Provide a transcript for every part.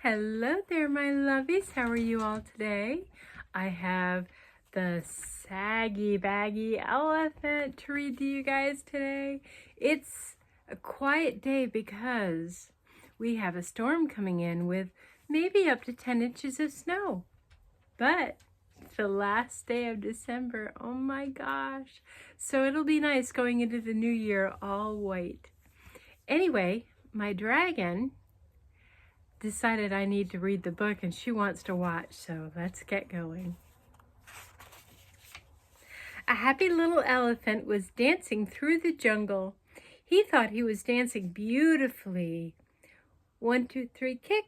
Hello there, my lovies. How are you all today? I have the Saggy Baggy elephant to read to you guys today. It's a quiet day because we have a storm coming in with maybe up to 10 inches of snow. But it's the last day of December. Oh my gosh. So it'll be nice going into the new year all white. Anyway, my dragon decided I need to read the book and she wants to watch, so let's get going. A happy little elephant was dancing through the jungle. He thought he was dancing beautifully. 1, 2, 3, kick.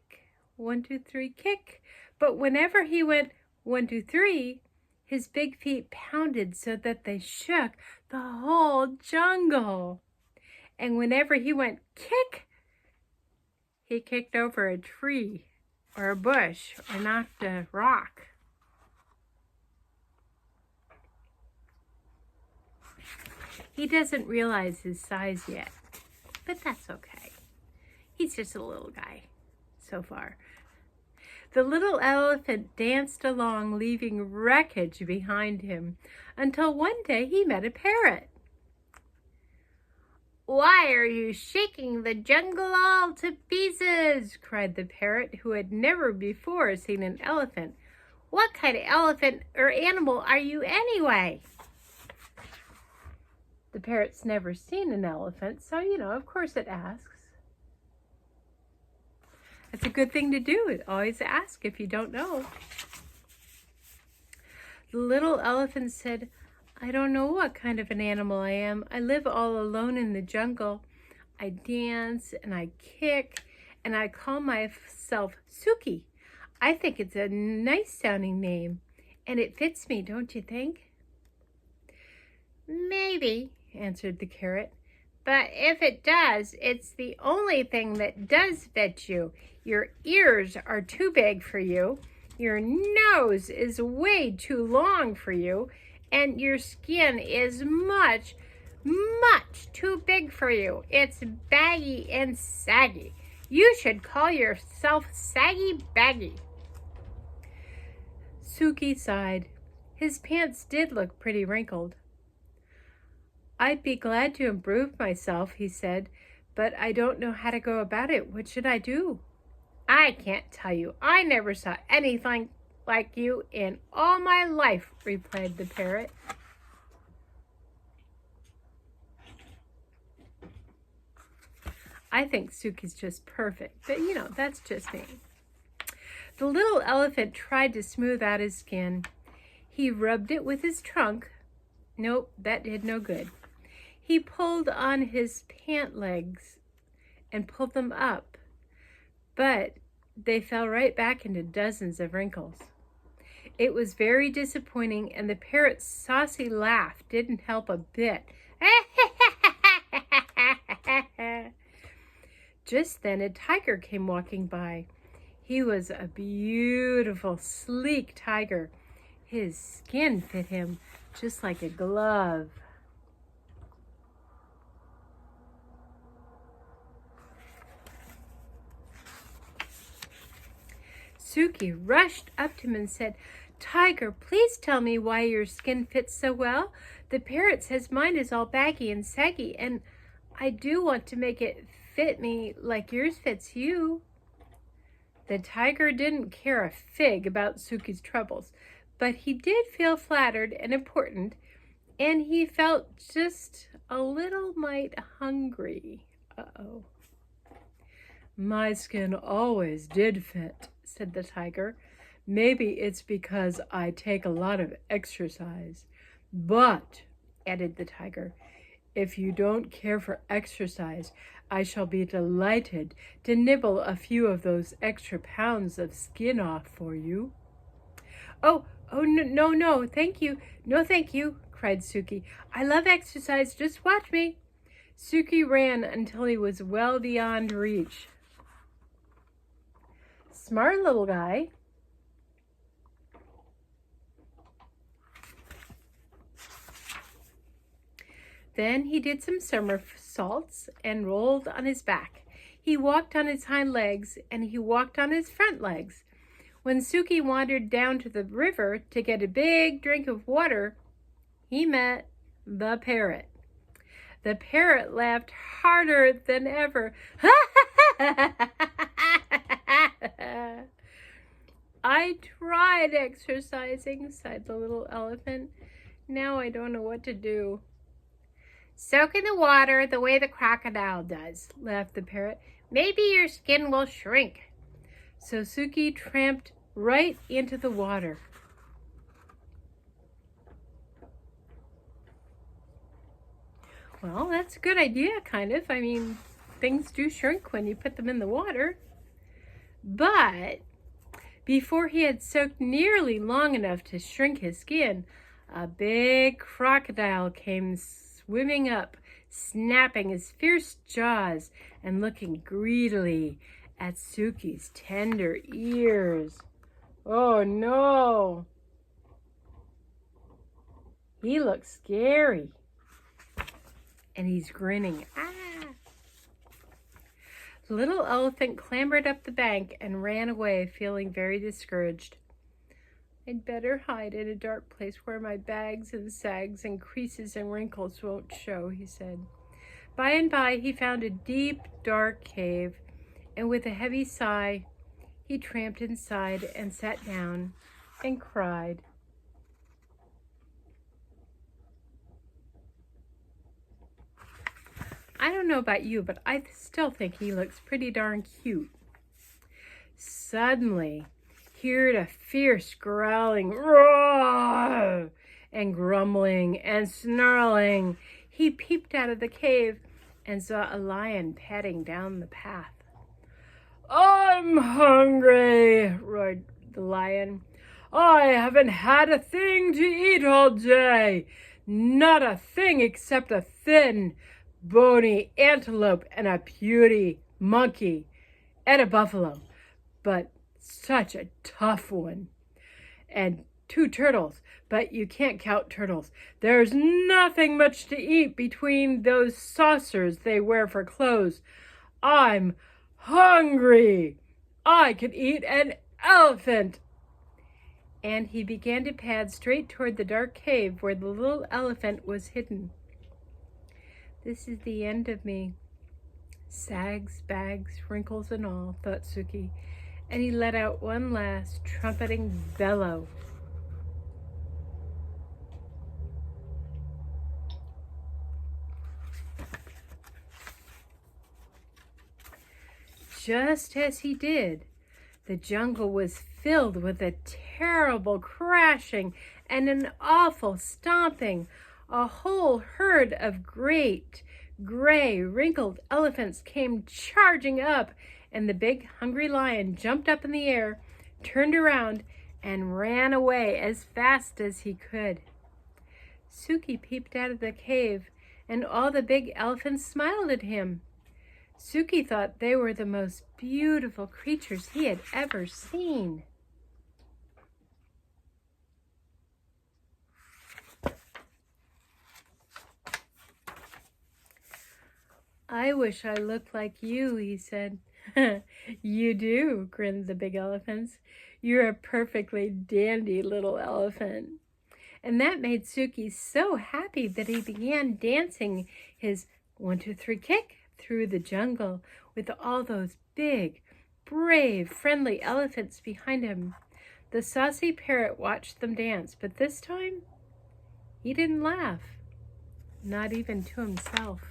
1, 2, 3, kick. But whenever he went 1, 2, 3, his big feet pounded so that they shook the whole jungle. And whenever he went kick, he kicked over a tree or a bush or knocked a rock. He doesn't realize his size yet, but that's okay. He's just a little guy so far. The little elephant danced along, leaving wreckage behind him, until one day he met a parrot. "Why are you shaking the jungle all to pieces?" cried the parrot, who had never before seen an elephant. "What kind of elephant or animal are you anyway?" The parrot's never seen an elephant, so, of course it asks. That's a good thing to do. Always ask if you don't know. The little elephant said, "I don't know what kind of an animal I am. I live all alone in the jungle. I dance and I kick and I call myself Suki. I think it's a nice sounding name and it fits me, don't you think?" "Maybe," answered the carrot. "But if it does, it's the only thing that does fit you. Your ears are too big for you. Your nose is way too long for you. And your skin is much, much too big for you. It's baggy and saggy. You should call yourself Saggy Baggy." Suki sighed. His pants did look pretty wrinkled. "I'd be glad to improve myself," he said, "but I don't know how to go about it. What should I do?" "I can't tell you. I never saw anything like you in all my life," replied the parrot. I think Suki's just perfect, but that's just me. The little elephant tried to smooth out his skin. He rubbed it with his trunk. Nope, that did no good. He pulled on his pant legs and pulled them up, but they fell right back into dozens of wrinkles. It was very disappointing, and the parrot's saucy laugh didn't help a bit. Just then a tiger came walking by. He was a beautiful, sleek tiger. His skin fit him just like a glove. Suki rushed up to him and said, "Tiger, please tell me why your skin fits so well. The parrot says mine is all baggy and saggy, and I do want to make it fit me like yours fits you." The tiger didn't care a fig about Suki's troubles, but he did feel flattered and important, and he felt just a little mite hungry. Uh-oh. "My skin always did fit," said the tiger. "Maybe it's because I take a lot of exercise. But," added the tiger, "if you don't care for exercise, I shall be delighted to nibble a few of those extra pounds of skin off for you." Oh, no, thank you. No, thank you," cried Suki. "I love exercise. Just watch me." Suki ran until he was well beyond reach. Smart little guy. Then he did some somersaults and rolled on his back. He walked on his hind legs, and he walked on his front legs. When Suki wandered down to the river to get a big drink of water, he met the parrot. The parrot laughed harder than ever. I tried exercising, sighed the little elephant. Now I don't know what to do. Soak in the water the way the crocodile does, laughed the parrot. Maybe your skin will shrink. So Suki tramped right into the water. Well, that's a good idea, kind of. I mean, things do shrink when you put them in the water. But before he had soaked nearly long enough to shrink his skin, a big crocodile came swimming up, snapping his fierce jaws and looking greedily at Suki's tender ears. Oh no! He looks scary. And he's grinning. Ah! The little elephant clambered up the bank and ran away, feeling very discouraged. I'd better hide in a dark place where my bags and sags and creases and wrinkles won't show, he said. By and by, he found a deep, dark cave, and with a heavy sigh, he tramped inside and sat down and cried. I don't know about you, but I still think he looks pretty darn cute. Suddenly, he heard a fierce growling, roar, and grumbling and snarling. He peeped out of the cave and saw a lion padding down the path. I'm hungry, roared the lion. I haven't had a thing to eat all day. Not a thing except a thin, bony antelope and a puny monkey and a buffalo, but such a tough one. And 2 turtles, but you can't count turtles. There's nothing much to eat between those saucers they wear for clothes. I'm hungry. I could eat an elephant. And he began to pad straight toward the dark cave where the little elephant was hidden. This is the end of me. Sags, bags, wrinkles and all, thought Suki, and he let out one last trumpeting bellow. Just as he did, the jungle was filled with a terrible crashing and an awful stomping. A whole herd of great, gray, wrinkled elephants came charging up, and the big, hungry lion jumped up in the air, turned around, and ran away as fast as he could. Suki peeped out of the cave, and all the big elephants smiled at him. Suki thought they were the most beautiful creatures he had ever seen. I wish I looked like you, he said. You do, grinned the big elephants. You're a perfectly dandy little elephant. And that made Suki so happy that he began dancing his 1, 2, 3 kick through the jungle with all those big, brave, friendly elephants behind him. The saucy parrot watched them dance, but this time he didn't laugh, not even to himself.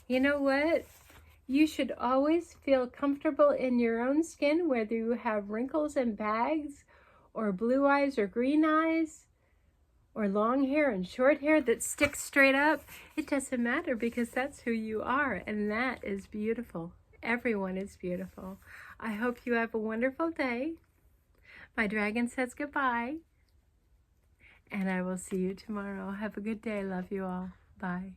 You know what? You should always feel comfortable in your own skin, whether you have wrinkles and bags, or blue eyes or green eyes, or long hair and short hair that sticks straight up. It doesn't matter, because that's who you are, and that is beautiful. Everyone is beautiful. I hope you have a wonderful day. My dragon says goodbye, and I will see you tomorrow. Have a good day. Love you all. Bye.